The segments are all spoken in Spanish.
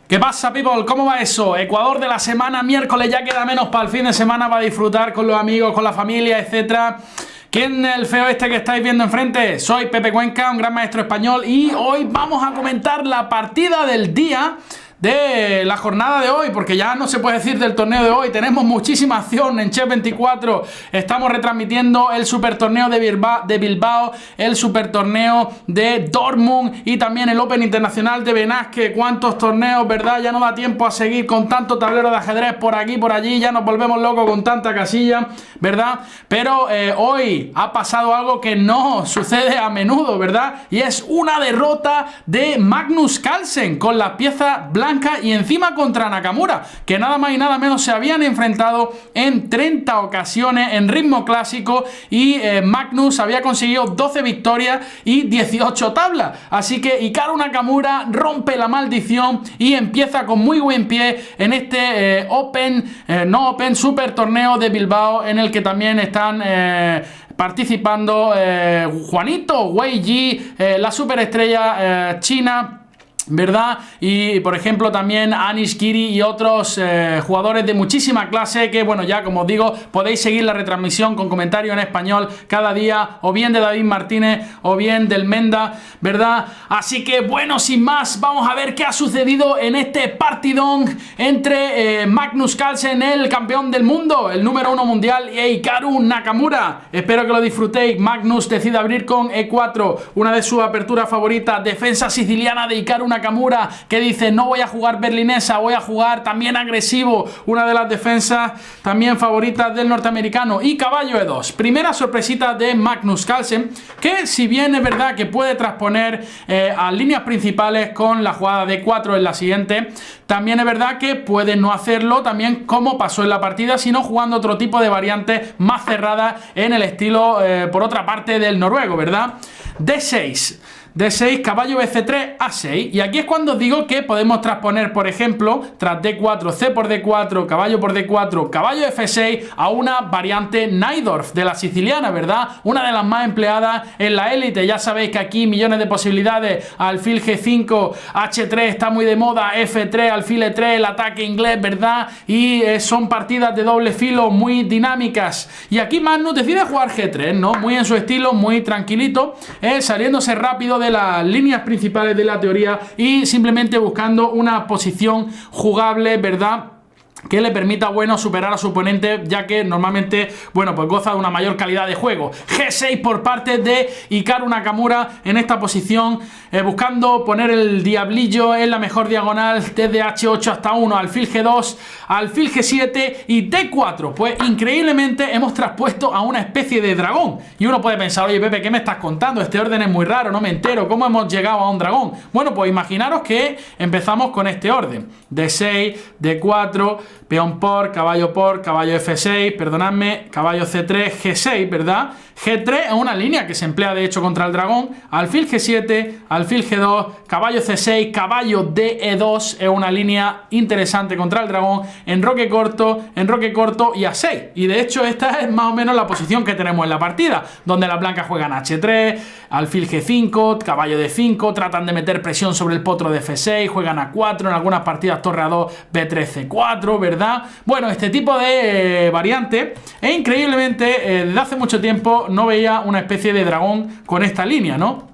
¿Qué pasa, people? ¿Cómo va eso? Ecuador de la semana, miércoles, ya queda menos para el fin de semana para disfrutar con los amigos, con la familia, etcétera. ¿Quién es el feo este que estáis viendo enfrente? Soy Pepe Cuenca, un gran maestro español, y hoy vamos a comentar la partida del día de la jornada de hoy, porque ya no se puede decir del torneo de hoy. Tenemos muchísima acción en Chess 24. Estamos retransmitiendo el super torneo de Bilbao, el super torneo de Dortmund y también el Open Internacional de Benasque. ¿Cuántos torneos, verdad? Ya no da tiempo a seguir con tanto tablero de ajedrez por aquí, por allí. Ya nos volvemos locos con tanta casilla, ¿verdad? Pero hoy ha pasado algo que no sucede a menudo, ¿verdad? Y es una derrota de Magnus Carlsen con las piezas blancas y encima contra Nakamura, que nada más y nada menos se habían enfrentado en 30 ocasiones en ritmo clásico, y Magnus había conseguido 12 victorias y 18 tablas. Así que Hikaru Nakamura rompe la maldición y empieza con muy buen pie en este Super torneo de Bilbao, en el que también están participando Juanito Wei Yi, la superestrella china, ¿verdad? Y por ejemplo también Anish Giri y otros jugadores de muchísima clase que, bueno, ya como os digo, podéis seguir la retransmisión con comentario en español cada día, o bien de David Martínez o bien del Menda, ¿verdad? Así que bueno, sin más, vamos a ver qué ha sucedido en este partidón entre Magnus Carlsen, el campeón del mundo, el número 1 mundial, y Hikaru Nakamura. Espero que lo disfrutéis. Magnus decide abrir con E4, una de sus aperturas favoritas, defensa siciliana de Hikaru Nakamura, que dice: no voy a jugar berlinesa, voy a jugar también agresivo, una de las defensas también favoritas del norteamericano. Y caballo E2, primera sorpresita de Magnus Carlsen, que si bien es verdad que puede transponer a líneas principales con la jugada de 4 en la siguiente, también es verdad que puede no hacerlo también como pasó en la partida, sino jugando otro tipo de variantes más cerradas en el estilo, por otra parte, del noruego, ¿verdad? D6, caballo BC3, A6. Y aquí es cuando os digo que podemos transponer, por ejemplo, tras D4, C por D4, caballo por D4, caballo F6, a una variante Najdorf de la siciliana, ¿verdad? Una de las más empleadas en la élite. Ya sabéis que aquí millones de posibilidades. Alfil G5, H3 está muy de moda, F3, alfil E3, el ataque inglés, ¿verdad? Y son partidas de doble filo muy dinámicas. Y aquí Magnus decide jugar G3, ¿no? Muy en su estilo, muy tranquilito, saliéndose rápido de las líneas principales de la teoría y simplemente buscando una posición jugable, ¿verdad?, que le permita, bueno, superar a su oponente, ya que normalmente, bueno, pues goza de una mayor calidad de juego. G6 por parte de Hikaru Nakamura en esta posición, buscando poner el diablillo en la mejor diagonal desde H8 hasta 1, alfil G2, alfil G7 y D4. Pues increíblemente hemos traspuesto a una especie de dragón. Y uno puede pensar: oye, Pepe, ¿qué me estás contando? Este orden es muy raro, no me entero. ¿Cómo hemos llegado a un dragón? Bueno, pues imaginaros que empezamos con este orden: D6, D4, peón por, caballo F6, perdonadme, caballo C3, G6, ¿verdad? G3 es una línea que se emplea de hecho contra el dragón, alfil G7, alfil G2, caballo C6, caballo DE2 es una línea interesante contra el dragón, enroque corto y A6. Y de hecho esta es más o menos la posición que tenemos en la partida, donde las blancas juegan H3, alfil G5, caballo D5, tratan de meter presión sobre el potro de F6, juegan A4, en algunas partidas torre A2, B3, C4, ¿verdad? Bueno, este tipo de variante es increíblemente, desde hace mucho tiempo no veía una especie de dragón con esta línea, ¿no?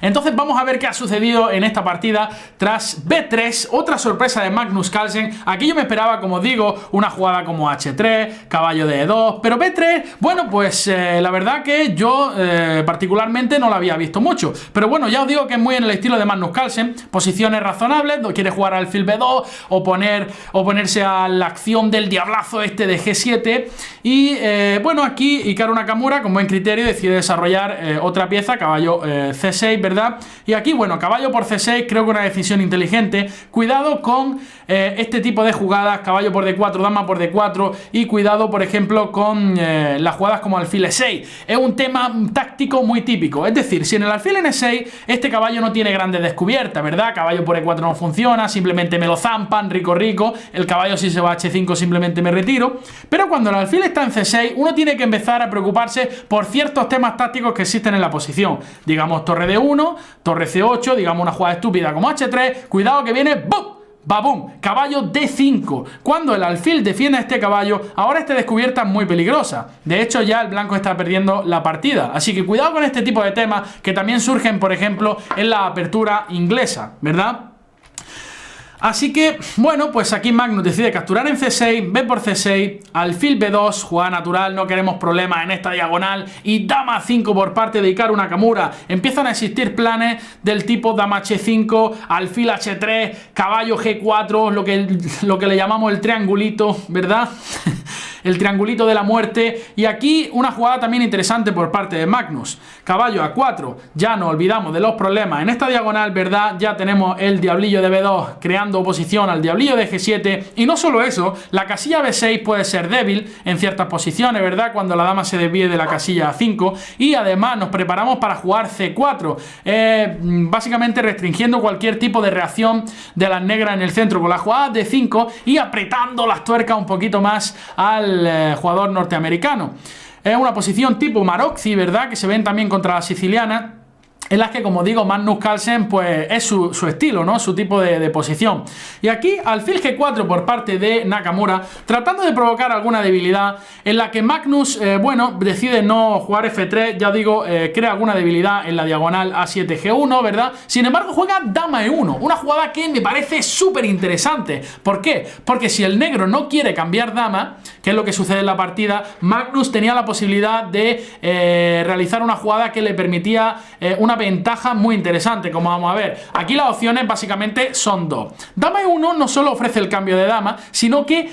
Entonces vamos a ver qué ha sucedido en esta partida tras B3, otra sorpresa de Magnus Carlsen. Aquí yo me esperaba, como os digo, una jugada como H3, caballo de E2, pero B3, bueno, pues la verdad que yo particularmente no la había visto mucho. Pero bueno, ya os digo que es muy en el estilo de Magnus Carlsen, posiciones razonables, quiere jugar alfil B2 o ponerse a la acción del diablazo este de G7. Y bueno, aquí Hikaru Nakamura, con buen criterio, decide desarrollar otra pieza, caballo C6, ¿verdad? Y aquí, bueno, caballo por C6, creo que una decisión inteligente. Cuidado con este tipo de jugadas, caballo por D4, dama por D4, y cuidado, por ejemplo, con las jugadas como alfil E6. Es un tema táctico muy típico. Es decir, si en el alfil N6 este caballo no tiene grandes descubiertas, ¿verdad? Caballo por E4 no funciona, simplemente me lo zampan, rico. El caballo, si se va a H5, simplemente me retiro. Pero cuando el alfil está en C6, uno tiene que empezar a preocuparse por ciertos temas tácticos que existen en la posición. Digamos, torre D1, torre C8, digamos una jugada estúpida como H3, cuidado que viene ¡bum! ¡babum! Caballo D5. Cuando el alfil defiende a este caballo, ahora esta descubierta es muy peligrosa. De hecho, ya el blanco está perdiendo la partida. Así que cuidado con este tipo de temas que también surgen, por ejemplo, en la apertura inglesa, ¿verdad? Así que, bueno, pues aquí Magnus decide capturar en C6, B por C6, alfil B2, jugada natural, no queremos problemas en esta diagonal, y dama 5 por parte de Hikaru Nakamura. Empiezan a existir planes del tipo dama H5, alfil H3, caballo G4, lo que le llamamos el triangulito, ¿verdad? El triangulito de la muerte. Y aquí una jugada también interesante por parte de Magnus. Caballo A4, ya nos olvidamos de los problemas en esta diagonal, ¿verdad? Ya tenemos el diablillo de B2 creando oposición al diablillo de G7. Y no solo eso, la casilla B6 puede ser débil en ciertas posiciones, ¿verdad? Cuando la dama se desvíe de la casilla A5. Y además nos preparamos para jugar C4, básicamente restringiendo cualquier tipo de reacción de las negras en el centro con la jugada de 5 y apretando las tuercas un poquito más al jugador norteamericano. Es una posición tipo Maroczy, ¿verdad? Que se ven también contra la siciliana, en las que, como digo, Magnus Carlsen pues es su estilo, ¿no? Su tipo de posición. Y aquí alfil G4 por parte de Nakamura, tratando de provocar alguna debilidad, en la que Magnus, bueno, decide no jugar F3, ya digo, crea alguna debilidad en la diagonal A7 G1, ¿verdad? Sin embargo, juega dama E1, una jugada que me parece súper interesante. ¿Por qué? Porque si el negro no quiere cambiar dama, que es lo que sucede en la partida, Magnus tenía la posibilidad de realizar una jugada que le permitía una ventaja muy interesante, como vamos a ver. Aquí las opciones básicamente son dos. Dama E1 no solo ofrece el cambio de dama, sino que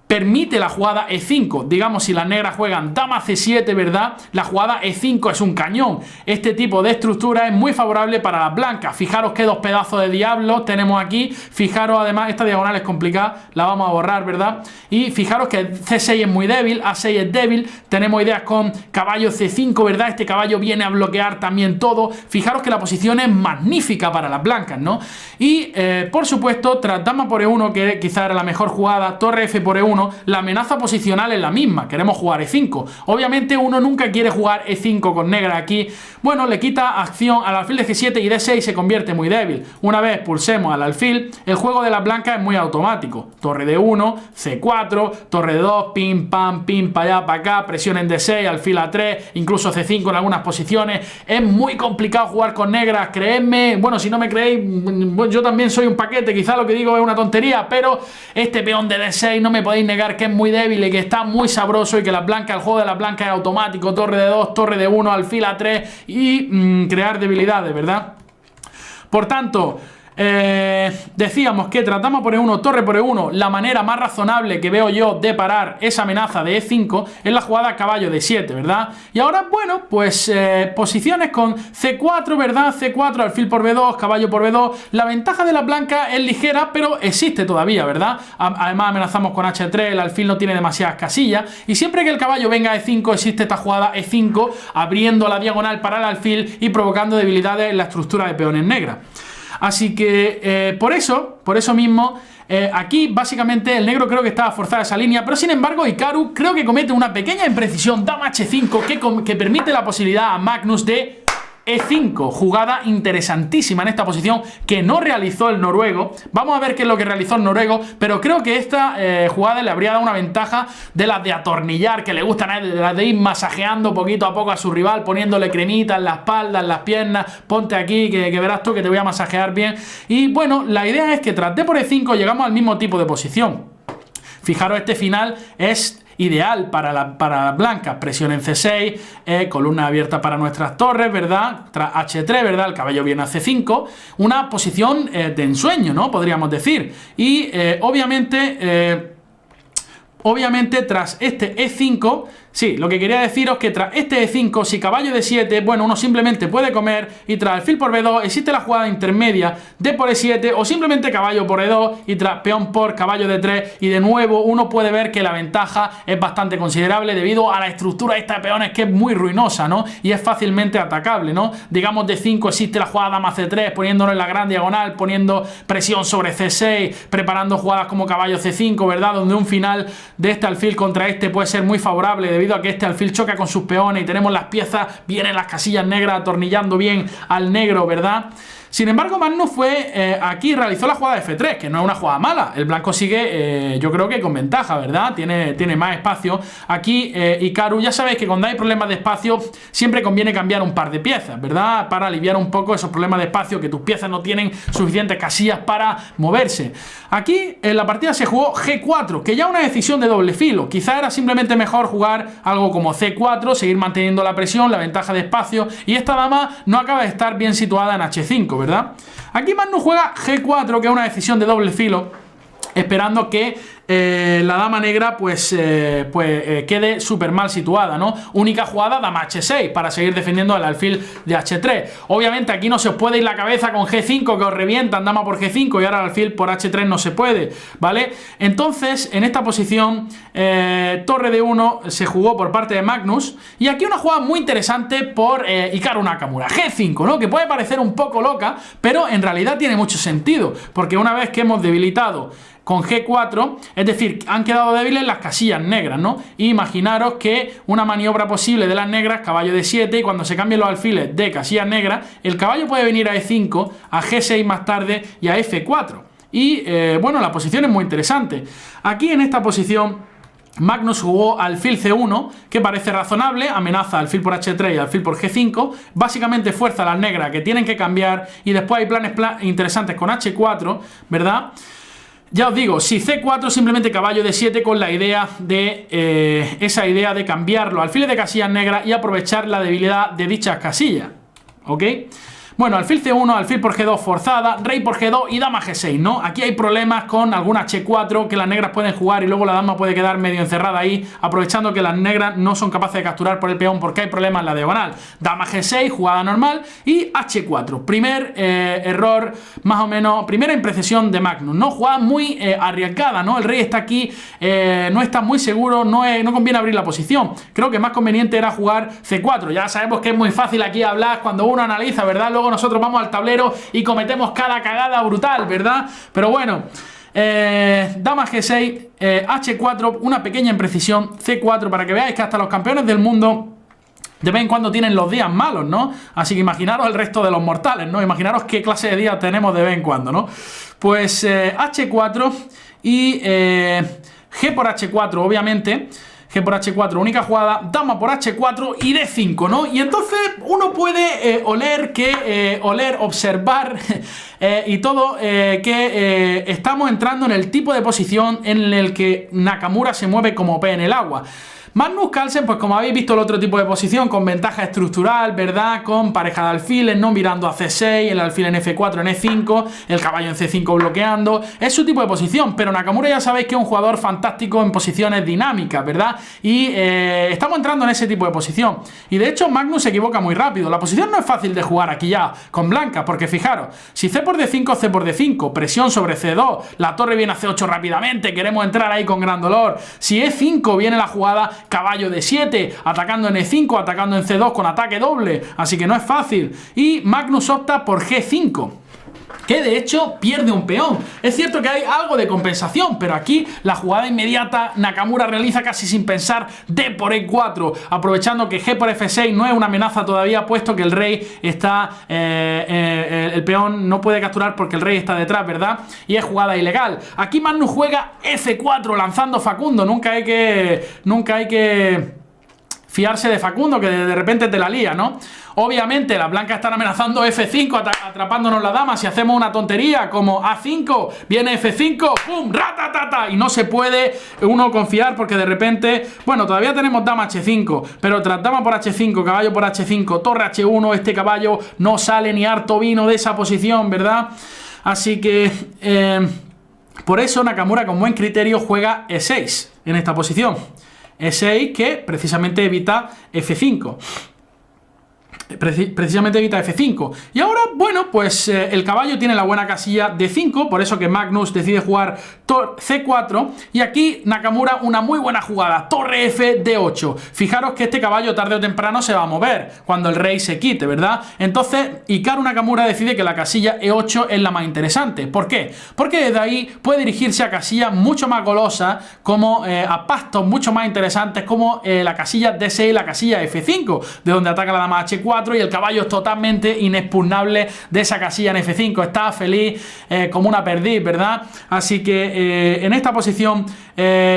permite la jugada E5. Digamos, si las negras juegan dama C7, ¿verdad? La jugada E5 es un cañón. Este tipo de estructura es muy favorable para las blancas. Fijaros qué dos pedazos de diablos tenemos aquí. Fijaros, además, esta diagonal es complicada. La vamos a borrar, ¿verdad? Y fijaros que C6 es muy débil, A6 es débil. Tenemos ideas con caballo C5, ¿verdad? Este caballo viene a bloquear también todo. Fijaros que la posición es magnífica para las blancas, ¿no? Y, por supuesto, tras dama por E1, que quizá era la mejor jugada, torre F por E1, la amenaza posicional es la misma, queremos jugar E5. Obviamente uno nunca quiere jugar E5 con negra aquí. Bueno, le quita acción al alfil de G7 y D6 se convierte muy débil. Una vez pulsemos al alfil, el juego de las blancas es muy automático. Torre D1, C4, torre D2, pim, pam, pim, para allá, para acá, presión en D6, alfil A3, incluso C5 en algunas posiciones. Es muy complicado jugar con negras, creedme. Bueno, si no me creéis, yo también soy un paquete, quizá lo que digo es una tontería, pero este peón de D6 no me podéis negar que es muy débil y que está muy sabroso y que las blancas, el juego de las blancas es automático, torre de 2, torre de 1, alfil a 3 y crear debilidades, ¿verdad? Por tanto, decíamos que tratamos por E1, torre por E1, la manera más razonable que veo yo de parar esa amenaza de E5 es la jugada caballo de 7, ¿verdad? Y ahora, bueno, pues posiciones con C4, ¿verdad? C4, alfil por B2, caballo por B2. La ventaja de la blanca es ligera, pero existe todavía, ¿verdad? Además amenazamos con H3, el alfil no tiene demasiadas casillas y siempre que el caballo venga a E5 existe esta jugada E5 abriendo la diagonal para el alfil y provocando debilidades en la estructura de peones negras. Así que por eso mismo, aquí básicamente el negro creo que estaba forzada esa línea, pero sin embargo Hikaru creo que comete una pequeña imprecisión, dama H5, que permite la posibilidad a Magnus de E5, jugada interesantísima en esta posición que no realizó el noruego. Vamos a ver qué es lo que realizó el noruego, pero creo que esta jugada le habría dado una ventaja de las de atornillar, que le gustan, de las de ir masajeando poquito a poco a su rival, poniéndole cremita en la espalda, en las piernas, ponte aquí que verás tú que te voy a masajear bien. Y bueno, la idea es que tras D por E5 llegamos al mismo tipo de posición. Fijaros, este final es ideal para las blancas, presión en C6, columna abierta para nuestras torres, ¿verdad? Tras H3, ¿verdad? El caballo viene a C5, una posición de ensueño, ¿no? Podríamos decir. Y obviamente tras este E5, sí, lo que quería deciros es que tras este E5, si caballo de 7, bueno, uno simplemente puede comer y tras alfil por B2 existe la jugada intermedia D por E7 o simplemente caballo por E2 y tras peón por caballo de 3 y de nuevo uno puede ver que la ventaja es bastante considerable debido a la estructura esta de peones que es muy ruinosa, ¿no? Y es fácilmente atacable, ¿no? Digamos de 5 existe la jugada dama C3 poniéndolo en la gran diagonal, poniendo presión sobre C6, preparando jugadas como caballo C5, ¿verdad? Donde un final de este alfil contra este puede ser muy favorable debido a que este alfil choca con sus peones y tenemos las piezas, vienen las casillas negras atornillando bien al negro, ¿verdad? Sin embargo, Magnus fue aquí, realizó la jugada de F3, que no es una jugada mala. El blanco sigue, yo creo que con ventaja, ¿verdad? Tiene más espacio. Aquí, Hikaru, ya sabéis que cuando hay problemas de espacio, siempre conviene cambiar un par de piezas, ¿verdad? Para aliviar un poco esos problemas de espacio, que tus piezas no tienen suficientes casillas para moverse. Aquí, en la partida se jugó G4, que ya es una decisión de doble filo. Quizá era simplemente mejor jugar algo como C4, seguir manteniendo la presión, la ventaja de espacio, y esta dama no acaba de estar bien situada en H5, ¿verdad? Aquí Magnus juega G4, que es una decisión de doble filo, esperando que la dama negra quede súper mal situada, ¿no? Única jugada, dama H6, para seguir defendiendo el alfil de H3. Obviamente aquí no se os puede ir la cabeza con G5, que os revientan dama por G5, y ahora el alfil por H3 no se puede, ¿vale? Entonces, en esta posición, torre de 1 se jugó por parte de Magnus, y aquí una jugada muy interesante por Hikaru Nakamura, G5, ¿no? Que puede parecer un poco loca, pero en realidad tiene mucho sentido, porque una vez que hemos debilitado con G4, es decir, han quedado débiles las casillas negras, ¿no? Imaginaros que una maniobra posible de las negras, caballo de 7, y cuando se cambien los alfiles de casillas negras, el caballo puede venir a E5, a G6 más tarde y a F4. Y bueno, la posición es muy interesante. Aquí en esta posición Magnus jugó alfil C1, que parece razonable, amenaza alfil por H3 y alfil por G5, básicamente fuerza a las negras que tienen que cambiar, y después hay planes interesantes con H4, ¿verdad? Ya os digo, si C4 simplemente caballo de 7 con la idea de esa idea de cambiar los alfiles de casillas negras y aprovechar la debilidad de dichas casillas, ¿ok? Bueno, alfil C1, alfil por G2 forzada, rey por G2 y dama G6, ¿no? Aquí hay problemas con alguna H4 que las negras pueden jugar y luego la dama puede quedar medio encerrada ahí, aprovechando que las negras no son capaces de capturar por el peón porque hay problemas en la diagonal. Dama G6, jugada normal, y H4. Primer error, más o menos, primera imprecisión de Magnus, ¿no? Jugada muy arriesgada, ¿no? El rey está aquí, no está muy seguro, no conviene abrir la posición. Creo que más conveniente era jugar C4. Ya sabemos que es muy fácil aquí hablar cuando uno analiza, ¿verdad? Luego nosotros vamos al tablero y cometemos cada cagada brutal, ¿verdad? Pero bueno, dama G6, H4, una pequeña imprecisión, C4, para que veáis que hasta los campeones del mundo de vez en cuando tienen los días malos, ¿no? Así que imaginaros el resto de los mortales, ¿no? Imaginaros qué clase de días tenemos de vez en cuando, ¿no? Pues H4 y G por H4, obviamente. G por H4, única jugada, dama por H4 y D5, ¿no? Y entonces uno puede observar y todo que estamos entrando en el tipo de posición en el que Nakamura se mueve como pez en el agua. Magnus Carlsen, pues como habéis visto, el otro tipo de posición con ventaja estructural, ¿verdad? Con pareja de alfiles, ¿no? Mirando a C6, el alfil en F4, en E5, el caballo en C5 bloqueando. Es su tipo de posición, pero Nakamura ya sabéis que es un jugador fantástico en posiciones dinámicas, ¿verdad? Y estamos entrando en ese tipo de posición. Y de hecho Magnus se equivoca muy rápido. La posición no es fácil de jugar aquí ya con blancas, porque fijaros, si C por D5, C por D5, presión sobre C2, la torre viene a C8 rápidamente, queremos entrar ahí con gran dolor. Si E5 viene la jugada, caballo de 7, atacando en E5, atacando en C2 con ataque doble, así que no es fácil. Y Magnus opta por G5, que de hecho pierde un peón. Es cierto que hay algo de compensación, pero aquí la jugada inmediata Nakamura realiza casi sin pensar D por E4, aprovechando que G por F6 no es una amenaza todavía, puesto que el rey está, el peón no puede capturar porque el rey está detrás, ¿verdad? Y es jugada ilegal. Aquí Magnus juega F4 lanzando Facundo. Nunca hay que fiarse de Facundo, que de repente te la lía, ¿no? Obviamente las blancas están amenazando F5, atrapándonos la dama. Si hacemos una tontería como A5, viene F5, ¡pum! ¡Ratatata! Y no se puede uno confiar porque de repente, bueno, todavía tenemos dama H5, pero tras dama por H5, caballo por H5, torre H1, este caballo no sale ni harto vino de esa posición, ¿verdad? Así que por eso Nakamura con buen criterio juega E6 en esta posición. E6 que precisamente evita F5. Precisamente evita F5. Y ahora, bueno, pues el caballo tiene la buena casilla D5, por eso que Magnus decide jugar C4. Y aquí Nakamura una muy buena jugada, torre F D8. Fijaros que este caballo tarde o temprano se va a mover cuando el rey se quite, ¿verdad? Entonces Hikaru Nakamura decide que la casilla E8 es la más interesante. ¿Por qué? Porque desde ahí puede dirigirse a casillas mucho más golosas, como a pastos mucho más interesantes, como la casilla D6 y la casilla F5, de donde ataca la dama H4 H4 y el caballo es totalmente inexpugnable de esa casilla en F5. Está feliz como una perdiz, ¿verdad? Así que en esta posición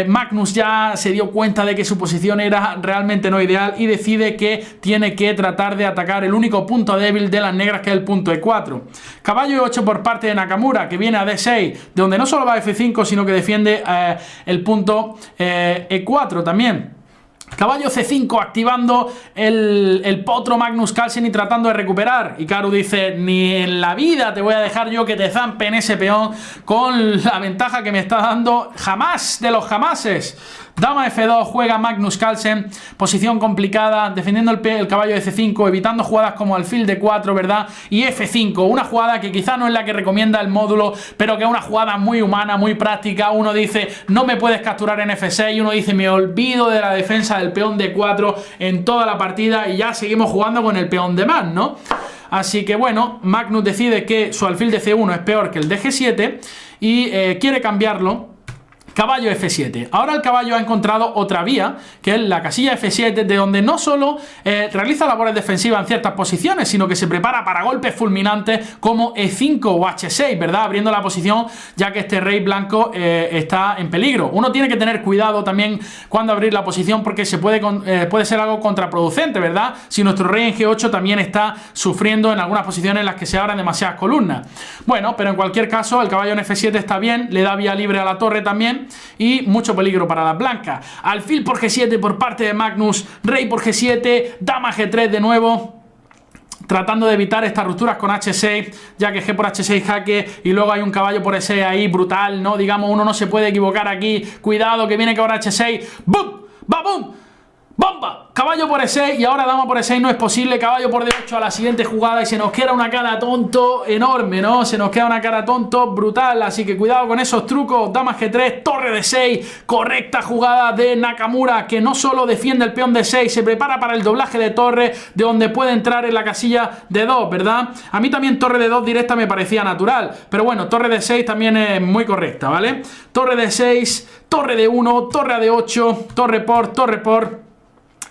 Magnus ya se dio cuenta de que su posición era realmente no ideal y decide que tiene que tratar de atacar el único punto débil de las negras, que es el punto E4. Caballo E8 por parte de Nakamura, que viene a D6, de donde no solo va a F5, sino que defiende el punto E4 también. Caballo C5 activando el potro Magnus Carlsen y tratando de recuperar. Hikaru dice: ni en la vida te voy a dejar yo que te zampe en ese peón con la ventaja que me está dando, jamás de los jamases. Dama F2 juega Magnus Carlsen, posición complicada, defendiendo el caballo de C5, evitando jugadas como alfil D4, ¿verdad? Y F5, una jugada que quizá no es la que recomienda el módulo, pero que es una jugada muy humana, muy práctica. Uno dice: no me puedes capturar en F6, y uno dice: me olvido de la defensa del peón D4 en toda la partida y ya seguimos jugando con el peón de más, ¿no? Así que bueno, Magnus decide que su alfil de C1 es peor que el de G7 y quiere cambiarlo. Caballo F7. Ahora el caballo ha encontrado otra vía, que es la casilla F7, de donde no solo realiza labores defensivas en ciertas posiciones, sino que se prepara para golpes fulminantes como E5 o H6, ¿verdad? Abriendo la posición, ya que este rey blanco está en peligro. Uno tiene que tener cuidado también cuando abrir la posición, porque se puede ser algo contraproducente, ¿verdad? Si nuestro rey en G8 también está sufriendo en algunas posiciones en las que se abran demasiadas columnas. Bueno, pero en cualquier caso, el caballo en F7 está bien, le da vía libre a la torre también, y mucho peligro para las blancas. Alfil por G7 por parte de Magnus, rey por G7, dama G3 de nuevo, tratando de evitar estas rupturas con H6, ya que G por H6 jaque y luego hay un caballo por E6 ahí brutal, ¿no? Digamos, uno no se puede equivocar aquí. Cuidado que viene que ahora H6, ¡bum! ¡Va, bum! ¡Bomba! Caballo por E6 y ahora dama por E6 no es posible. Caballo por D8 a la siguiente jugada y se nos queda una cara tonto enorme, ¿no? Se nos queda una cara tonto brutal, así que cuidado con esos trucos. Dama G3, torre D6, correcta jugada de Nakamura, que no solo defiende el peón D6, se prepara para el doblaje de torre, de donde puede entrar en la casilla D2, ¿verdad? A mí también torre D2 directa me parecía natural, pero bueno, torre D6 también es muy correcta, ¿vale? Torre D6, torre D1, torre a D8, torre por...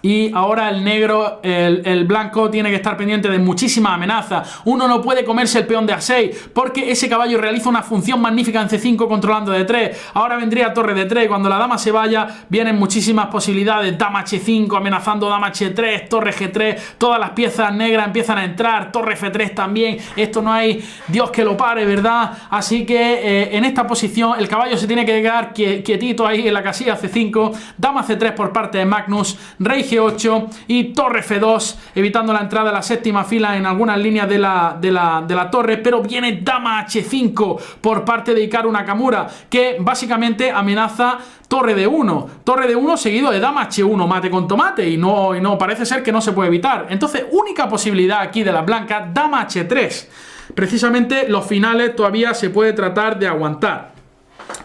Y ahora el negro, el blanco, tiene que estar pendiente de muchísimas amenazas. Uno no puede comerse el peón de A6 porque ese caballo realiza una función magnífica en C5 controlando D3. Ahora vendría torre D3. Cuando la dama se vaya, vienen muchísimas posibilidades. Dama H5 amenazando dama H3, torre G3. Todas las piezas negras empiezan a entrar. Torre F3 también. Esto no hay Dios que lo pare, ¿verdad? Así que en esta posición el caballo se tiene que quedar quietito ahí en la casilla C5. Dama C3 por parte de Magnus. Rey G8 y torre F2, evitando la entrada de la séptima fila en algunas líneas de la torre, pero viene dama H5 por parte de Hikaru Nakamura, que básicamente amenaza torre D1 seguido de dama H1, mate con tomate, y no parece ser que no se puede evitar. Entonces, única posibilidad aquí de las blancas, dama H3. Precisamente los finales todavía se puede tratar de aguantar.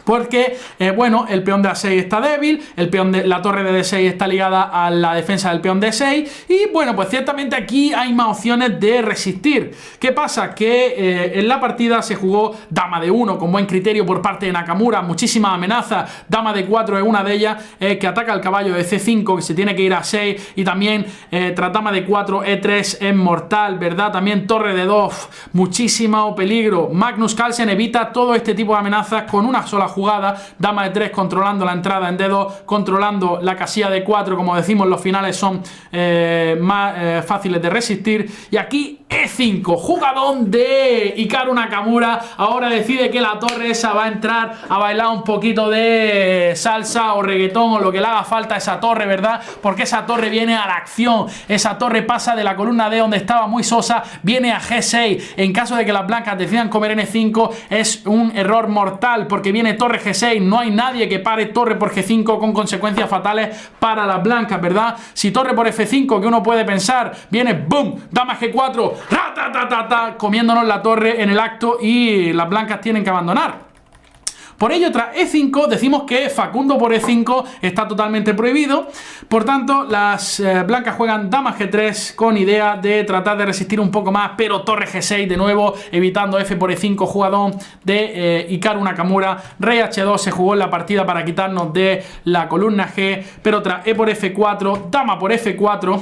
Porque, bueno, el peón de A6 está débil, la torre de D6 está ligada a la defensa del peón D6 y, bueno, pues ciertamente aquí hay más opciones de resistir. ¿Qué pasa? Que en la partida se jugó dama D1 con buen criterio por parte de Nakamura, muchísimas amenazas, dama D4 es una de ellas, que ataca al caballo de C5, que se tiene que ir a 6, y también tras dama D4, E3 es mortal, ¿verdad? También torre D2, muchísimo peligro. Magnus Carlsen evita todo este tipo de amenazas con una sola jugada, dama de 3 controlando la entrada en D2, controlando la casilla de 4, como decimos, los finales son más fáciles de resistir. Y aquí E5, jugadón de Hikaru Nakamura. Ahora decide que la torre esa va a entrar a bailar un poquito de salsa o reggaetón o lo que le haga falta a esa torre, ¿verdad? Porque esa torre viene a la acción, esa torre pasa de la columna D donde estaba muy sosa, viene a G6. En caso de que las blancas decidan comer N5 es un error mortal, porque viene torre G6, no hay nadie que pare torre por G5 con consecuencias fatales para las blancas, ¿verdad? Si torre por F5, que uno puede pensar, viene boom, dama G4, comiéndonos la torre en el acto y las blancas tienen que abandonar. Por ello, tras E5, decimos que Facundo por E5 está totalmente prohibido. Por tanto, las blancas juegan dama G3 con idea de tratar de resistir un poco más, pero torre G6 de nuevo, evitando F por E5, jugadón de Hikaru Nakamura. Rey H2 se jugó en la partida para quitarnos de la columna G, pero tras E por F4, dama por F4,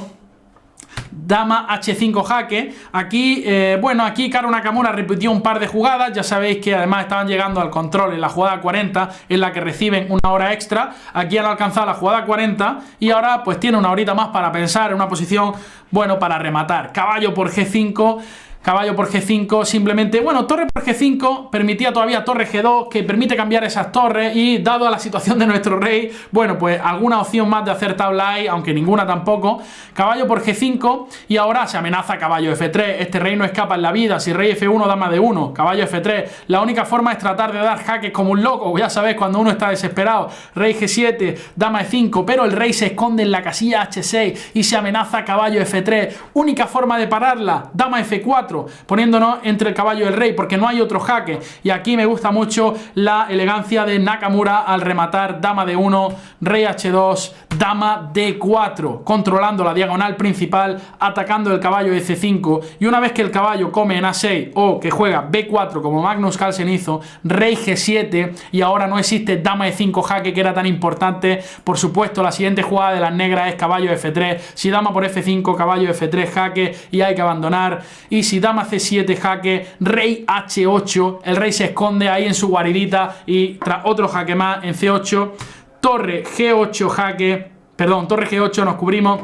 dama H5 jaque. Aquí, bueno, aquí Hikaru Nakamura repitió un par de jugadas. Ya sabéis que además estaban llegando al control en la jugada 40, en la que reciben una hora extra. Aquí han alcanzado la jugada 40 y ahora pues tiene una horita más para pensar en una posición, bueno, para rematar. Caballo por G5. Caballo por G5, simplemente, bueno, torre por G5, permitía todavía torre G2, que permite cambiar esas torres, y dado a la situación de nuestro rey, bueno, pues alguna opción más de hacer tabla hay, aunque ninguna tampoco. Caballo por G5, y ahora se amenaza caballo F3, este rey no escapa en la vida, si rey F1, dama de 1, caballo F3, la única forma es tratar de dar jaques como un loco, ya sabéis, cuando uno está desesperado, rey G7, dama E5, pero el rey se esconde en la casilla H6, y se amenaza caballo F3, única forma de pararla, dama F4, poniéndonos entre el caballo y el rey, porque no hay otro jaque. Y aquí me gusta mucho la elegancia de Nakamura al rematar dama de 1, rey H2, dama D4, controlando la diagonal principal, atacando el caballo de C5, y una vez que el caballo come en A6 o que juega B4 como Magnus Carlsen hizo, rey G7, y ahora no existe dama E5 jaque, que era tan importante. Por supuesto, la siguiente jugada de las negras es caballo F3, si dama por F5, caballo F3 jaque, y hay que abandonar. Y si dama C7 jaque, rey H8, el rey se esconde ahí en su guaridita, y tras otro jaque más en C8, torre G8 jaque, perdón, torre G8 nos cubrimos,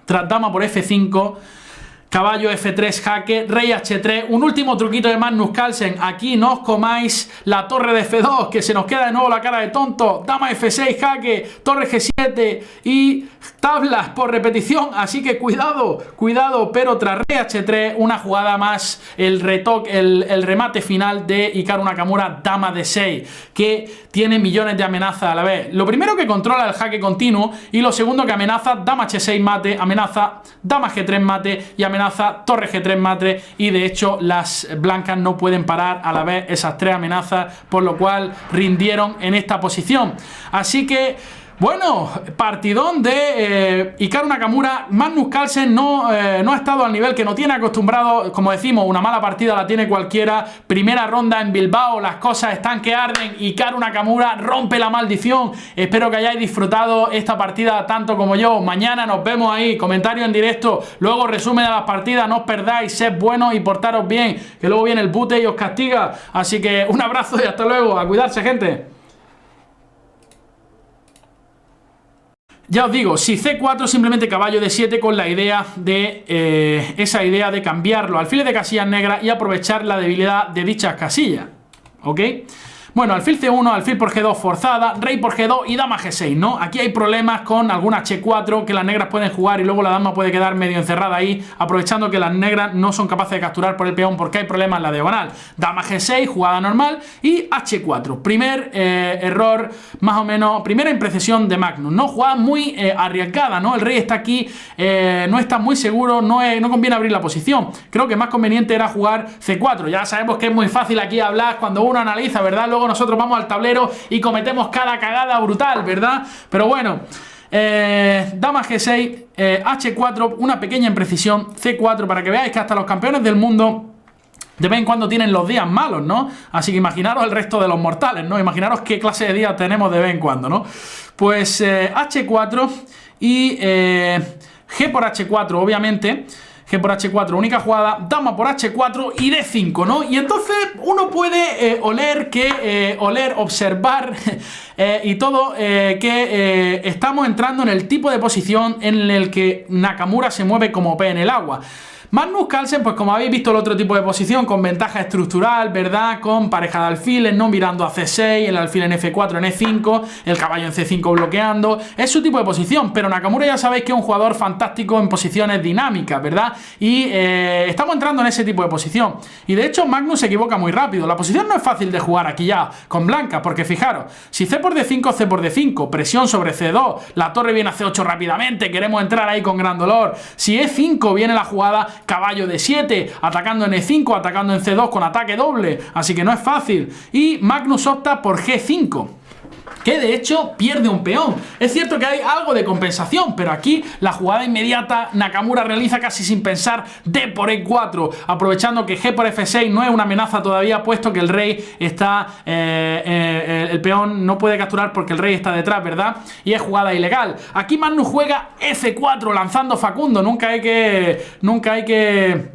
tras dama por F5, caballo F3 jaque, rey H3, un último truquito de Magnus Carlsen, aquí no os comáis la torre de F2, que se nos queda de nuevo la cara de tonto, dama F6 jaque, torre G7 y tablas por repetición, así que cuidado, cuidado, pero tras rey H3, una jugada más, el retoque, el remate final de Hikaru Nakamura, dama D6, que tiene millones de amenazas a la vez. Lo primero, que controla el jaque continuo, y lo segundo, que amenaza dama H6 mate, amenaza dama G3 mate y amenaza torre G3 mate, y de hecho las blancas no pueden parar a la vez esas tres amenazas, por lo cual rindieron en esta posición. Así que bueno, partidón de Hikaru Nakamura. Magnus Carlsen no ha estado al nivel que no tiene acostumbrado. Como decimos, una mala partida la tiene cualquiera. Primera ronda en Bilbao, las cosas están que arden. Hikaru Nakamura rompe la maldición. Espero que hayáis disfrutado esta partida tanto como yo. Mañana nos vemos ahí, comentario en directo, luego resumen de las partidas. No os perdáis, sed buenos y portaros bien, que luego viene el bute y os castiga. Así que un abrazo y hasta luego. A cuidarse, gente. Ya os digo, si C4, simplemente caballo D7, con la idea de esa idea de cambiar los alfiles de casillas negras y aprovechar la debilidad de dichas casillas, ¿ok? Bueno, alfil C1, alfil por G2 forzada, rey por G2 y dama G6, ¿no? Aquí hay problemas con alguna H4 que las negras pueden jugar, y luego la dama puede quedar medio encerrada ahí, aprovechando que las negras no son capaces de capturar por el peón porque hay problemas en la diagonal. Dama G6, jugada normal, y H4. Primer error, más o menos, primera imprecisión de Magnus, ¿no? Jugada muy arriesgada, ¿no? El rey está aquí, no está muy seguro, no conviene abrir la posición. Creo que más conveniente era jugar C4. Ya sabemos que es muy fácil aquí hablar cuando uno analiza, ¿verdad? Luego nosotros vamos al tablero y cometemos cada cagada brutal, ¿verdad? Pero bueno, dama G6, H4, una pequeña imprecisión, C4, para que veáis que hasta los campeones del mundo de vez en cuando tienen los días malos, ¿no? Así que imaginaros el resto de los mortales, ¿no? Imaginaros qué clase de días tenemos de vez en cuando, ¿no? Pues H4 y G por H4, obviamente. G por H4, única jugada, dama por H4 y D5, ¿no? Y entonces uno puede observar y todo, que estamos entrando en el tipo de posición en el que Nakamura se mueve como pez en el agua. Magnus Carlsen, pues como habéis visto, el otro tipo de posición con ventaja estructural, ¿verdad? Con pareja de alfiles, ¿no? Mirando a C6, el alfil en F4, en E5, el caballo en C5 bloqueando. Es su tipo de posición, pero Nakamura ya sabéis que es un jugador fantástico en posiciones dinámicas, ¿verdad? Y estamos entrando en ese tipo de posición. Y de hecho Magnus se equivoca muy rápido. La posición no es fácil de jugar aquí ya con blanca, porque fijaros, si C por D5, C por D5, presión sobre C2, la torre viene a C8 rápidamente, queremos entrar ahí con gran dolor. Si E5 viene la jugada, caballo D7, atacando en E5, atacando en C2 con ataque doble, así que no es fácil. Y Magnus opta por G5. que de hecho pierde un peón. Es cierto que hay algo de compensación, pero aquí la jugada inmediata Nakamura realiza casi sin pensar D por E4, aprovechando que G por F6 no es una amenaza todavía, puesto que el rey está, el peón no puede capturar porque el rey está detrás, ¿verdad? Y es jugada ilegal. Aquí Magnus juega F4 lanzando Facundo. Nunca hay que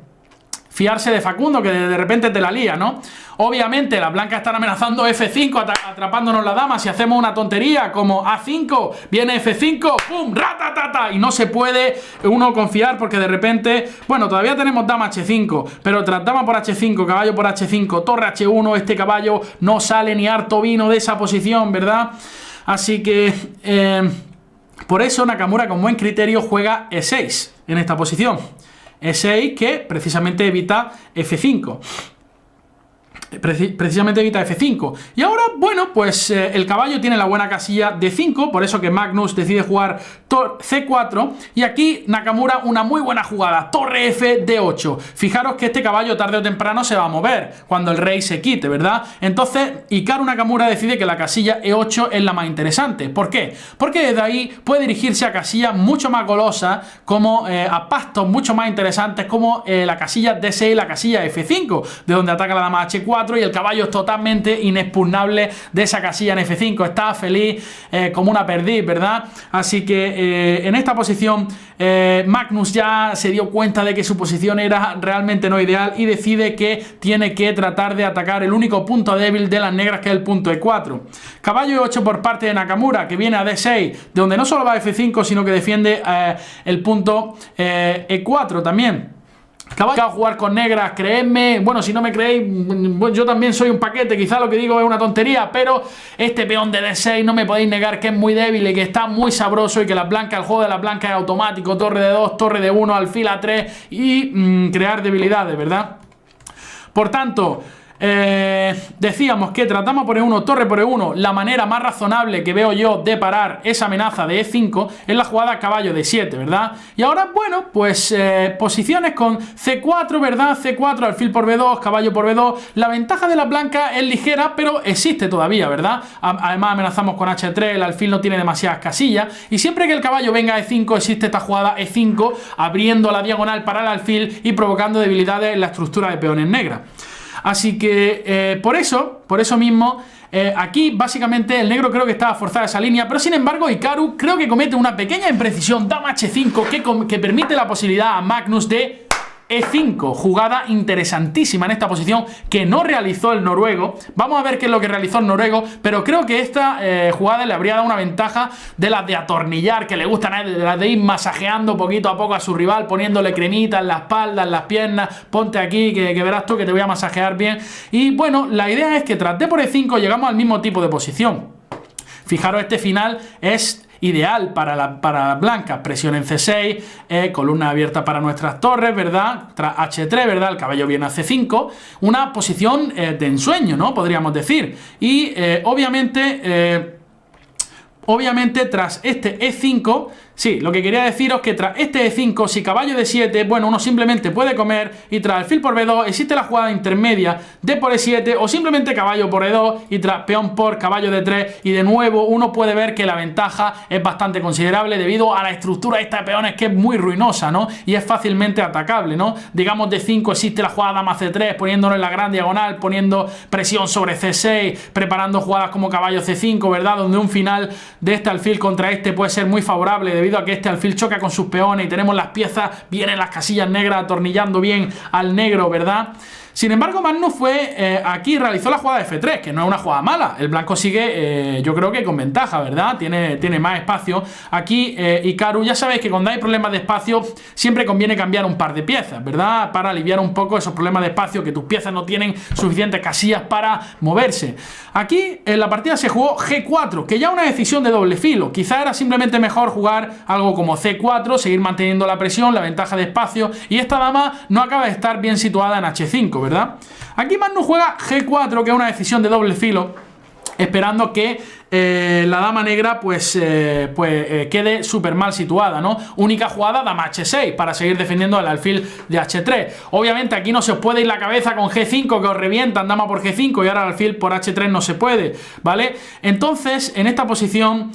fiarse de Facundo, que de repente te la lía, ¿no? Obviamente las blancas están amenazando F5, atrapándonos la dama. Si hacemos una tontería como A5, viene F5, ¡pum! ¡Ratatata! Y no se puede uno confiar porque de repente, bueno, todavía tenemos dama H5, pero tras dama por H5, caballo por H5, torre H1, este caballo no sale ni harto vino de esa posición, ¿verdad? Así que, por eso Nakamura con buen criterio juega E6 en esta posición. E6 que precisamente evita F5. Precisamente evita F5. Y ahora, bueno, pues el caballo tiene la buena casilla de 5, por eso que Magnus decide jugar C4. Y aquí Nakamura una muy buena jugada, torre F D8. Fijaros que este caballo tarde o temprano se va a mover cuando el rey se quite, ¿verdad? Entonces Hikaru Nakamura decide que la casilla E8 es la más interesante. ¿Por qué? Porque desde ahí puede dirigirse a casillas mucho más golosas, como a pastos mucho más interesantes, como la casilla D6 y la casilla F5, de donde ataca la dama H4 y el caballo es totalmente inexpugnable de esa casilla en F5. Está feliz como una perdiz, ¿verdad? Así que en esta posición Magnus ya se dio cuenta de que su posición era realmente no ideal y decide que tiene que tratar de atacar el único punto débil de las negras, que es el punto E4. Caballo E8 por parte de Nakamura, que viene a D6, de donde no solo va a F5, sino que defiende el punto E4 también. Caballo a jugar con negras, creedme, bueno, si no me creéis, yo también soy un paquete, quizá lo que digo es una tontería, pero este peón de D6 no me podéis negar que es muy débil y que está muy sabroso, y que las blancas, el juego de las blancas es automático, torre de 2, torre de 1, alfil a 3 y crear debilidades, ¿verdad? Por tanto, decíamos que tratamos por E1, torre por E1. La manera más razonable que veo yo de parar esa amenaza de E5 es la jugada caballo de 7, ¿verdad? Y ahora, bueno, pues posiciones con C4, ¿verdad? C4, alfil por B2, caballo por B2. La ventaja de la blanca es ligera, pero existe todavía, ¿verdad? Además amenazamos con H3, el alfil no tiene demasiadas casillas, y siempre que el caballo venga a E5 existe esta jugada E5, abriendo la diagonal para el alfil y provocando debilidades en la estructura de peones negras. Así que por eso mismo, aquí básicamente el negro creo que estaba forzada esa línea, pero sin embargo Hikaru creo que comete una pequeña imprecisión, dama H5, que permite la posibilidad a Magnus de E5, jugada interesantísima en esta posición que no realizó el noruego. Vamos a ver qué es lo que realizó el noruego, pero creo que esta jugada le habría dado una ventaja de las de atornillar, que le gustan a él, de las de ir masajeando poquito a poco a su rival, poniéndole cremita en la espalda, en las piernas, ponte aquí que verás tú que te voy a masajear bien. Y bueno, la idea es que tras D por E5 llegamos al mismo tipo de posición. Fijaros, este final es ideal para las blancas. Presión en C6, columna abierta para nuestras torres, ¿verdad? Tras H3, ¿verdad? El caballo viene a C5. Una posición de ensueño, ¿no? Podríamos decir. Y obviamente tras este E5, sí, lo que quería deciros es que tras este E5, si caballo de 7, bueno, uno simplemente puede comer, y tras alfil por B2 existe la jugada intermedia D por E7, o simplemente caballo por E2 y tras peón por caballo de 3, y de nuevo uno puede ver que la ventaja es bastante considerable debido a la estructura de esta de peones, que es muy ruinosa, ¿no? Y es fácilmente atacable, ¿no? Digamos, de 5 existe la jugada dama C3, poniéndolo en la gran diagonal, poniendo presión sobre C6, preparando jugadas como caballo C5, ¿verdad? Donde un final de este alfil contra este puede ser muy favorable debido a que este alfil choca con sus peones y tenemos las piezas, vienen las casillas negras atornillando bien al negro, ¿verdad? Sin embargo, Magnus fue aquí, realizó la jugada de F3, que no es una jugada mala. El blanco sigue, yo creo que con ventaja, ¿verdad? Tiene más espacio. Aquí, Hikaru, ya sabéis que cuando hay problemas de espacio, siempre conviene cambiar un par de piezas, ¿verdad? Para aliviar un poco esos problemas de espacio, que tus piezas no tienen suficientes casillas para moverse. Aquí, en la partida se jugó G4, que ya es una decisión de doble filo. Quizá era simplemente mejor jugar algo como C4, seguir manteniendo la presión, la ventaja de espacio, y esta dama no acaba de estar bien situada en H5, ¿verdad? Aquí Magnus juega G4, que es una decisión de doble filo. esperando que la dama negra pues quede súper mal situada, ¿no? Única jugada, dama h6 para seguir defendiendo el alfil de h3. Obviamente aquí no se os puede ir la cabeza con g5 que os revientan dama por g5 y ahora el alfil por h3 no se puede, ¿vale? Entonces en esta posición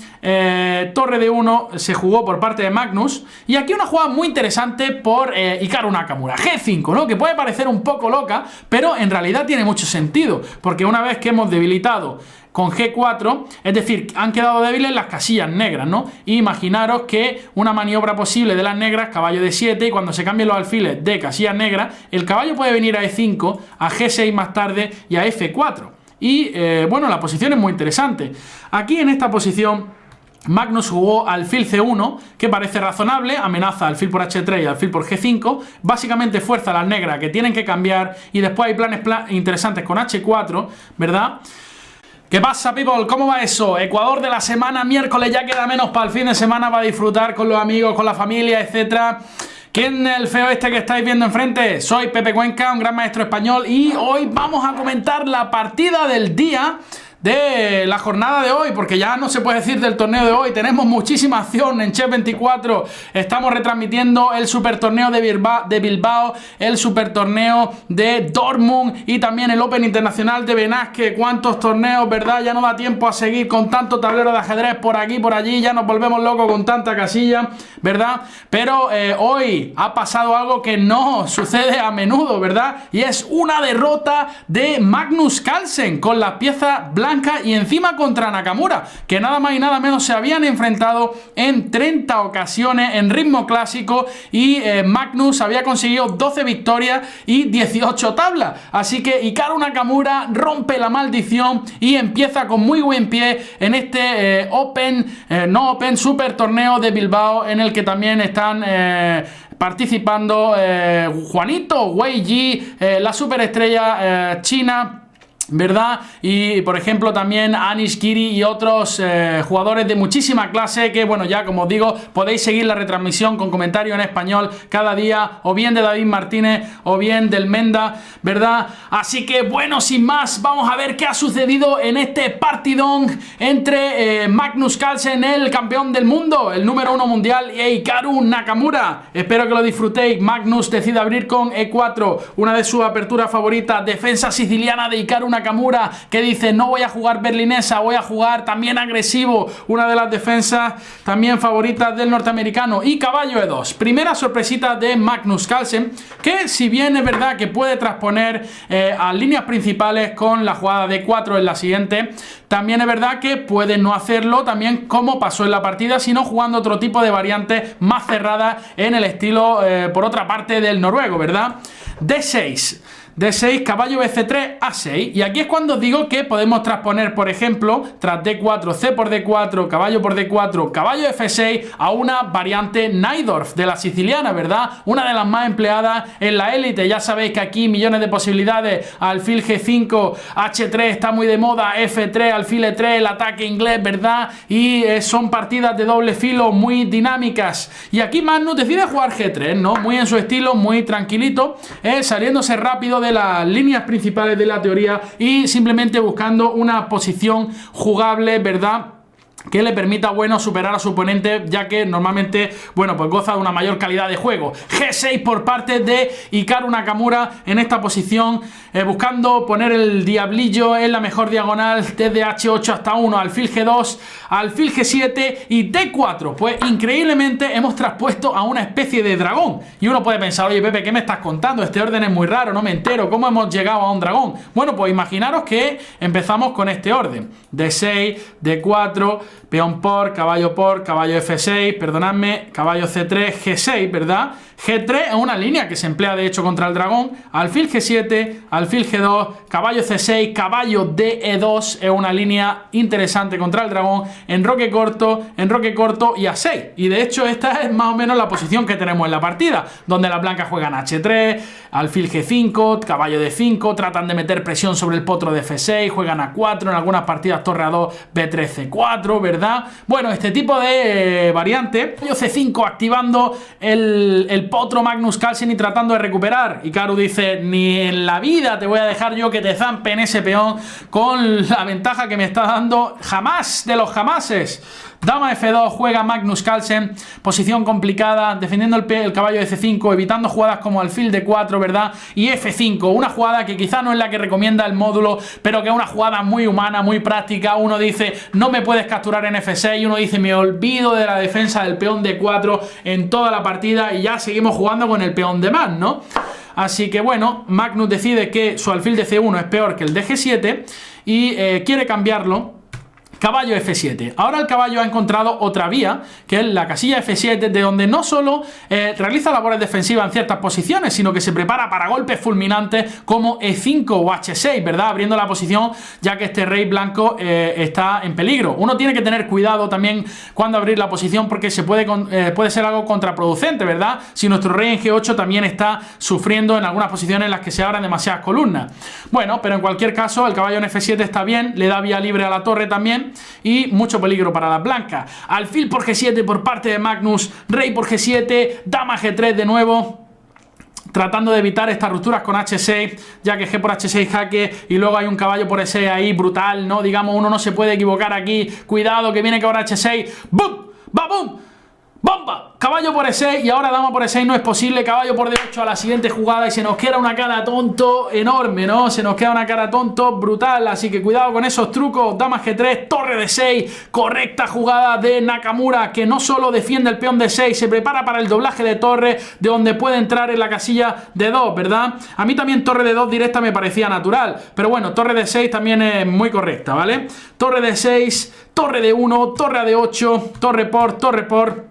torre de 1 se jugó por parte de Magnus y aquí una jugada muy interesante por Hikaru Nakamura, g5, ¿no? Que puede parecer un poco loca, pero en realidad tiene mucho sentido, porque una vez que hemos debilitado con G4, es decir, han quedado débiles las casillas negras, ¿no? Imaginaros que una maniobra posible de las negras, caballo de 7, y cuando se cambien los alfiles de casillas negras, el caballo puede venir a E5, a G6 más tarde y a F4. Y, bueno, la posición es muy interesante. Aquí en esta posición Magnus jugó alfil C1, que parece razonable, amenaza alfil por H3 y alfil por G5, básicamente fuerza a las negras que tienen que cambiar y después hay planes interesantes con H4, ¿verdad? ¿Qué pasa, people? ¿Cómo va eso? Ecuador de la semana, miércoles, ya queda menos para el fin de semana para disfrutar con los amigos, con la familia, etcétera. ¿Quién es el feo este que estáis viendo enfrente? Soy Pepe Cuenca, un gran maestro español, y hoy vamos a comentar la partida del día de la jornada de hoy, porque ya no se puede decir del torneo de hoy. Tenemos muchísima acción en Chess24. Estamos retransmitiendo el super torneo de Bilbao, el super torneo de Dortmund y también el Open Internacional de Benasque. ¿Cuántos torneos, verdad? Ya no da tiempo a seguir con tanto tablero de ajedrez por aquí, por allí. Ya nos volvemos locos con tanta casilla, ¿verdad? Pero hoy ha pasado algo que no sucede a menudo, ¿verdad? Y es una derrota de Magnus Carlsen con las piezas blancas y encima contra Nakamura, que nada más y nada menos se habían enfrentado en 30 ocasiones en ritmo clásico y Magnus había conseguido 12 victorias y 18 tablas. Así que Hikaru Nakamura rompe la maldición y empieza con muy buen pie en este Super torneo de Bilbao, en el que también están participando Juanito, Wei Yi, la superestrella china, ¿verdad? Y por ejemplo también Anish Giri y otros jugadores de muchísima clase que, bueno, ya como os digo, podéis seguir la retransmisión con comentarios en español cada día, o bien de David Martínez o bien del Menda, ¿verdad? Así que, bueno, sin más, vamos a ver qué ha sucedido en este partidón entre Magnus Carlsen, el campeón del mundo, el número 1 mundial, y Hikaru Nakamura. Espero que lo disfrutéis. Magnus decide abrir con E4, una de sus aperturas favoritas, defensa siciliana de Hikaru Nakamura, que dice: no voy a jugar berlinesa, voy a jugar también agresivo, una de las defensas también favoritas del norteamericano. Y caballo E2, primera sorpresita de Magnus Carlsen, que si bien es verdad que puede transponer a líneas principales con la jugada de 4 en la siguiente, también es verdad que puede no hacerlo también como pasó en la partida, sino jugando otro tipo de variantes más cerradas en el estilo, por otra parte, del noruego, ¿verdad? D6, caballo BC3, A6. Y aquí es cuando os digo que podemos transponer, por ejemplo, tras D4, C por D4, caballo por D4, caballo F6, a una variante Najdorf de la siciliana, ¿verdad? Una de las más empleadas en la élite. Ya sabéis que aquí millones de posibilidades. Alfil G5, H3 está muy de moda, F3, alfil E3, el ataque inglés, ¿verdad? Y son partidas de doble filo muy dinámicas. Y aquí Magnus decide jugar G3, ¿no? Muy en su estilo, muy tranquilito, saliéndose rápido de las líneas principales de la teoría y simplemente buscando una posición jugable, ¿verdad?, que le permita, bueno, superar a su oponente, ya que normalmente, bueno, pues goza de una mayor calidad de juego. G6 por parte de Hikaru Nakamura en esta posición, buscando poner el diablillo en la mejor diagonal desde H8 hasta 1, alfil G2, alfil G7 y D4. Pues increíblemente hemos traspuesto a una especie de dragón. Y uno puede pensar: oye, Pepe, ¿qué me estás contando? Este orden es muy raro, no me entero. ¿Cómo hemos llegado a un dragón? Bueno, pues imaginaros que empezamos con este orden: D6, D4, peón por, caballo F6, perdonadme, caballo C3, G6, ¿verdad? G3 es una línea que se emplea de hecho contra el dragón, alfil G7, alfil G2, caballo C6, caballo DE2 es una línea interesante contra el dragón, enroque corto y A6. Y de hecho esta es más o menos la posición que tenemos en la partida, donde las blancas juegan H3, alfil G5, caballo D5, tratan de meter presión sobre el potro de F6, juegan A4, en algunas partidas torre A2, B3, C4, ¿verdad? Bueno, este tipo de variante. C5 activando el potro Magnus Carlsen y tratando de recuperar. Hikaru dice, ni en la vida te voy a dejar yo que te zampen ese peón con la ventaja que me está dando, jamás de los jamases. Dama F2, juega Magnus Carlsen, posición complicada, defendiendo el caballo de C5, evitando jugadas como alfil de 4, ¿verdad? Y F5, una jugada que quizá no es la que recomienda el módulo, pero que es una jugada muy humana, muy práctica. Uno dice, no me puedes capturar en F6, uno dice, me olvido de la defensa del peón de 4 en toda la partida y ya seguimos jugando con el peón de más, ¿no? Así que bueno, Magnus decide que su alfil de C1 es peor que el de G7 y quiere cambiarlo. Caballo F7. Ahora el caballo ha encontrado otra vía, que es la casilla F7, de donde no solo realiza labores defensivas en ciertas posiciones, sino que se prepara para golpes fulminantes como E5 o H6, ¿verdad? Abriendo la posición, ya que este rey blanco está en peligro. Uno tiene que tener cuidado también cuando abrir la posición, porque puede ser algo contraproducente, ¿verdad? Si nuestro rey en G8 también está sufriendo en algunas posiciones en las que se abran demasiadas columnas. Bueno, pero en cualquier caso, el caballo en F7 está bien, le da vía libre a la torre también, y mucho peligro para las blancas. Alfil por G7 por parte de Magnus, rey por G7, dama G3 de nuevo, tratando de evitar estas rupturas con H6, ya que G por H6 jaque y luego hay un caballo por E6 ahí brutal, ¿no? Digamos, uno no se puede equivocar aquí. Cuidado que viene que ahora H6, ¡bum! ¡Va, bum! ¡Bomba! Caballo por E6 y ahora dama por E6 no es posible. Caballo por D8 a la siguiente jugada y se nos queda una cara tonto enorme, ¿no? Se nos queda una cara tonto brutal, así que cuidado con esos trucos. Dama G3, torre D6, correcta jugada de Nakamura, que no solo defiende el peón D6, se prepara para el doblaje de torre, de donde puede entrar en la casilla D2, ¿verdad? A mí también torre D2 directa me parecía natural, pero bueno, torre D6 también es muy correcta, ¿vale? Torre D6, torre D1, torre a D8, torre por...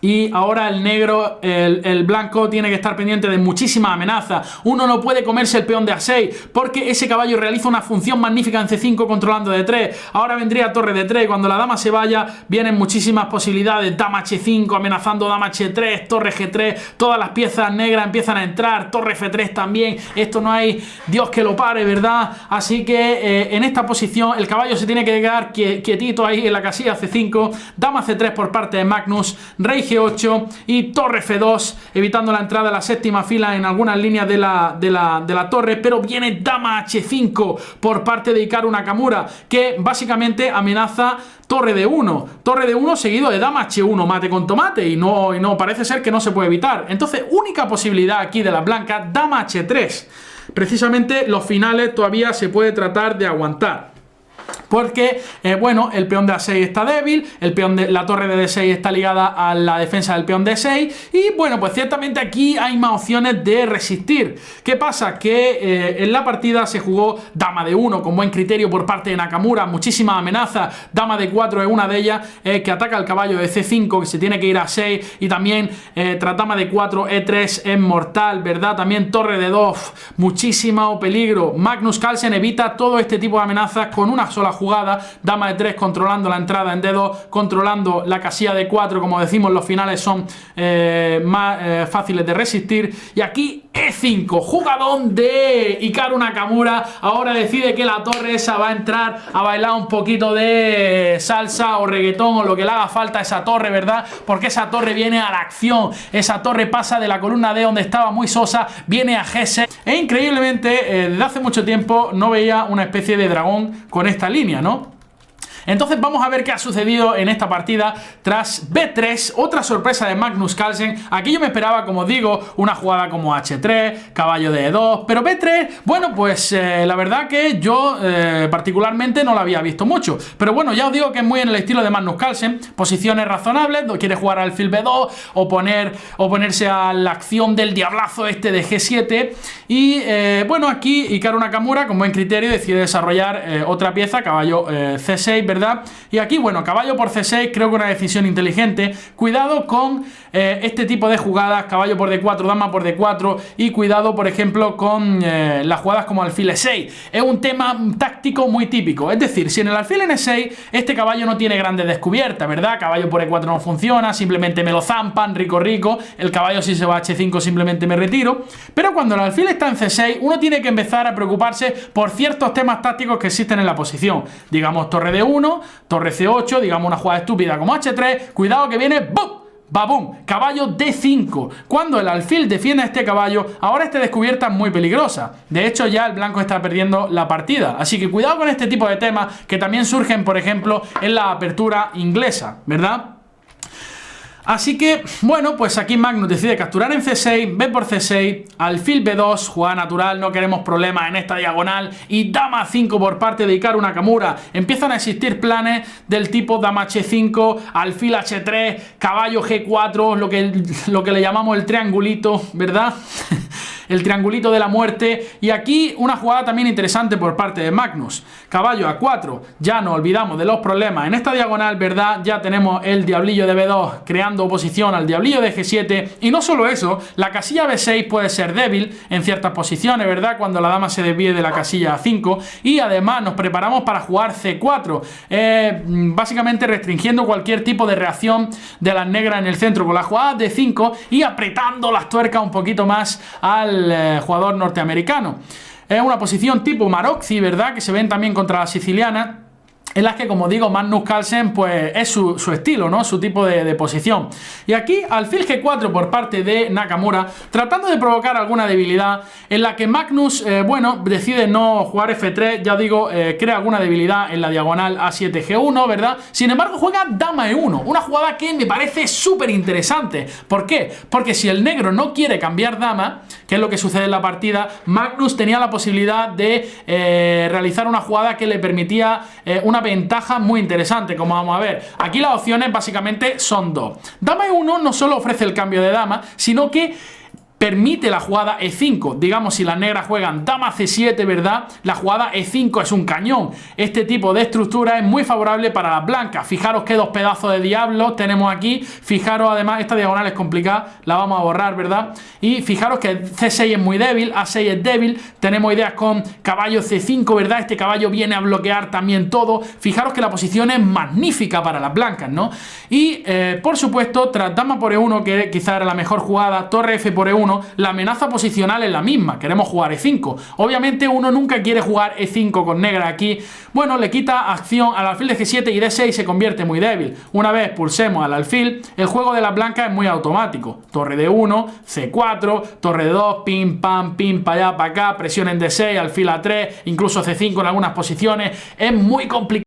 Y ahora el negro, el blanco tiene que estar pendiente de muchísimas amenazas. Uno no puede comerse el peón de A6 porque ese caballo realiza una función magnífica en C5 controlando D3. Ahora vendría torre D3 y cuando la dama se vaya vienen muchísimas posibilidades. Dama H5 amenazando dama H3, torre G3, todas las piezas negras empiezan a entrar, torre F3 también. Esto no hay Dios que lo pare, ¿verdad? Así que en esta posición el caballo se tiene que quedar quietito ahí en la casilla C5. Dama C3 por parte de Magnus, rey G8 y torre F2, evitando la entrada a la séptima fila en algunas líneas de la torre, pero viene dama H5 por parte de Hikaru Nakamura, que básicamente amenaza torre D1 seguido de dama H1, mate con tomate, y no parece ser que no se puede evitar. Entonces, única posibilidad aquí de las blancas, dama H3. Precisamente los finales todavía se puede tratar de aguantar. Porque, bueno, el peón de A6 está débil, la torre de D6 está ligada a la defensa del peón D6 y, bueno, pues ciertamente aquí hay más opciones de resistir. ¿Qué pasa? Que en la partida se jugó dama D1 con buen criterio por parte de Nakamura, muchísimas amenazas, dama D4 es una de ellas, que ataca al caballo de C5 que se tiene que ir a 6 y también tras dama D4, E3 es mortal, ¿verdad? También torre D2, muchísimo peligro. Magnus Carlsen evita todo este tipo de amenazas con una sola jugada, dama de 3 controlando la entrada en D2, controlando la casilla de 4, como decimos, los finales son más fáciles de resistir. Y aquí E5, jugadón de Hikaru Nakamura, ahora decide que la torre esa va a entrar a bailar un poquito de salsa o reggaetón o lo que le haga falta a esa torre, ¿verdad? Porque esa torre viene a la acción, esa torre pasa de la columna D donde estaba muy sosa, viene a G6 e increíblemente desde hace mucho tiempo no veía una especie de dragón con esta línea, ¿no? Entonces vamos a ver qué ha sucedido en esta partida tras B3, otra sorpresa de Magnus Carlsen. Aquí yo me esperaba, como digo, una jugada como H3, caballo de E2, pero B3, bueno, pues la verdad que yo particularmente no la había visto mucho. Pero bueno, ya os digo que es muy en el estilo de Magnus Carlsen, posiciones razonables, quiere jugar alfil B2 o ponerse a la acción del diablazo este de G7 y bueno, aquí Hikaru Nakamura con buen criterio decide desarrollar otra pieza, caballo C6, ¿verdad? Y aquí, bueno, caballo por C6, creo que una decisión inteligente. Cuidado con este tipo de jugadas, caballo por D4, dama por D4 y cuidado, por ejemplo, con las jugadas como alfil E6. Es un tema táctico muy típico, es decir, si en el alfil en E6 este caballo no tiene grandes descubiertas, ¿verdad? Caballo por E4 no funciona, simplemente me lo zampan, rico, el caballo si se va a H5 simplemente me retiro, pero cuando el alfil está en C6 uno tiene que empezar a preocuparse por ciertos temas tácticos que existen en la posición, digamos torre D1, G1, torre C8, digamos una jugada estúpida como H3, cuidado que viene, ¡bum! ¡Babum! Caballo D5. Cuando el alfil defiende a este caballo, ahora esta descubierta es muy peligrosa. De hecho, ya el blanco está perdiendo la partida. Así que cuidado con este tipo de temas que también surgen, por ejemplo, en la apertura inglesa, ¿verdad? Así que, bueno, pues aquí Magnus decide capturar en C6, B por C6, alfil B2, jugada natural, no queremos problemas en esta diagonal, y dama A5 por parte de Hikaru Nakamura. Empiezan a existir planes del tipo dama H5, alfil H3, caballo G4, lo que le llamamos el triangulito, ¿verdad? El triangulito de la muerte. Y aquí una jugada también interesante por parte de Magnus. Caballo A4, ya nos olvidamos de los problemas en esta diagonal, ¿verdad? Ya tenemos el diablillo de B2 creando oposición al diablillo de G7. Y no solo eso, la casilla B6 puede ser débil en ciertas posiciones, ¿verdad? Cuando la dama se desvíe de la casilla A5. Y además nos preparamos para jugar C4, básicamente restringiendo cualquier tipo de reacción de las negras en el centro con la jugada de 5 y apretando las tuercas un poquito más al jugador norteamericano. Es una posición tipo Maroczy, ¿verdad? Que se ven también contra la siciliana, en las que, como digo, Magnus Carlsen pues es su estilo, ¿no? Su tipo de posición. Y aquí alfil G4 por parte de Nakamura, tratando de provocar alguna debilidad, en la que Magnus, bueno, decide no jugar F3, ya digo, crea alguna debilidad en la diagonal A7 G1, ¿verdad? Sin embargo, juega dama E1, una jugada que me parece súper interesante. ¿Por qué? Porque si el negro no quiere cambiar dama, que es lo que sucede en la partida, Magnus tenía la posibilidad de realizar una jugada que le permitía una ventaja muy interesante, como vamos a ver. Aquí las opciones básicamente son dos. Dama E1 no solo ofrece el cambio de dama, sino que permite la jugada E5. Digamos, si las negras juegan dama C7, ¿verdad? La jugada E5 es un cañón. Este tipo de estructura es muy favorable para las blancas. Fijaros qué dos pedazos de diablos tenemos aquí. Fijaros, además, esta diagonal es complicada, la vamos a borrar, ¿verdad? Y fijaros que C6 es muy débil, A6 es débil. Tenemos ideas con caballo C5, ¿verdad? Este caballo viene a bloquear también todo. Fijaros que la posición es magnífica para las blancas, ¿no? Y, por supuesto, tras dama por E1, que quizá era la mejor jugada, torre F por E1, la amenaza posicional es la misma, queremos jugar E5. Obviamente uno nunca quiere jugar E5 con negra aquí. Bueno, le quita acción al alfil de G7 y D6 se convierte muy débil. Una vez pulsemos al alfil, el juego de las blancas es muy automático. Torre D1, C4, torre D2, pim, pam, para allá, para acá, presión en D6, alfil A3, incluso C5 en algunas posiciones. Es muy complicado.